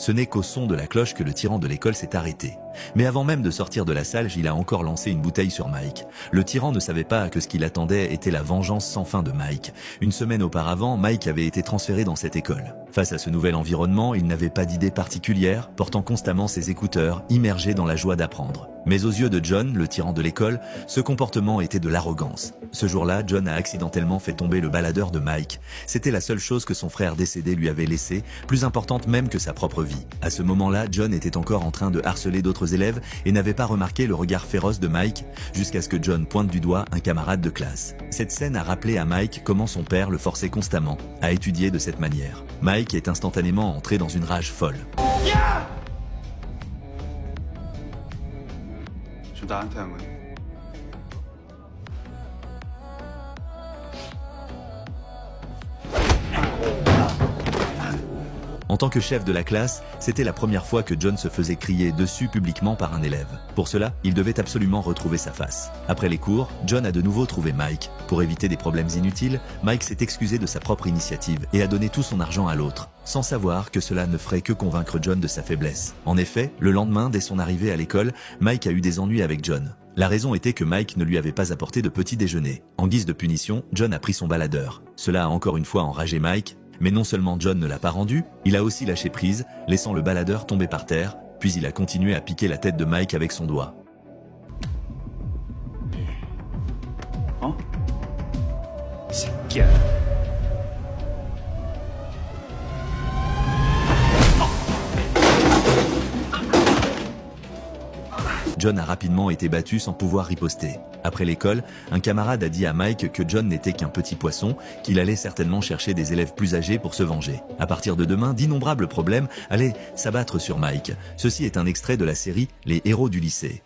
Ce n'est qu'au son de la cloche que le tyran de l'école s'est arrêté. Mais avant même de sortir de la salle, Gilles a encore lancé une bouteille sur Mike. Le tyran ne savait pas que ce qu'il attendait était la vengeance sans fin de Mike. Une semaine auparavant, Mike avait été transféré dans cette école. Face à ce nouvel environnement, il n'avait pas d'idée particulière, portant constamment ses écouteurs, immergé dans la joie d'apprendre. Mais aux yeux de John, le tyran de l'école, ce comportement était de l'arrogance. Ce jour-là, John a accidentellement fait tomber le baladeur de Mike. C'était la seule chose que son frère décédé lui avait laissée, plus importante même que sa propre vie. À ce moment-là, John était encore en train de harceler d'autres élèves et n'avait pas remarqué le regard féroce de Mike, jusqu'à ce que John pointe du doigt un camarade de classe. Cette scène a rappelé à Mike comment son père le forçait constamment à étudier de cette manière. Mike est instantanément entré dans une rage folle. 좀 나한테 한 거야. En tant que chef de la classe, c'était la première fois que John se faisait crier dessus publiquement par un élève. Pour cela, il devait absolument retrouver sa face. Après les cours, John a de nouveau trouvé Mike. Pour éviter des problèmes inutiles, Mike s'est excusé de sa propre initiative et a donné tout son argent à l'autre, sans savoir que cela ne ferait que convaincre John de sa faiblesse. En effet, le lendemain, dès son arrivée à l'école, Mike a eu des ennuis avec John. La raison était que Mike ne lui avait pas apporté de petit déjeuner. En guise de punition, John a pris son baladeur. Cela a encore une fois enragé Mike. Mais non seulement John ne l'a pas rendu, il a aussi lâché prise, laissant le baladeur tomber par terre, puis il a continué à piquer la tête de Mike avec son doigt. 어? 이 새끼야. John a rapidement été battu sans pouvoir riposter. Après l'école, un camarade a dit à Mike que John n'était qu'un petit poisson, qu'il allait certainement chercher des élèves plus âgés pour se venger. À partir de demain, d'innombrables problèmes allaient s'abattre sur Mike. Ceci est un extrait de la série Les héros du lycée.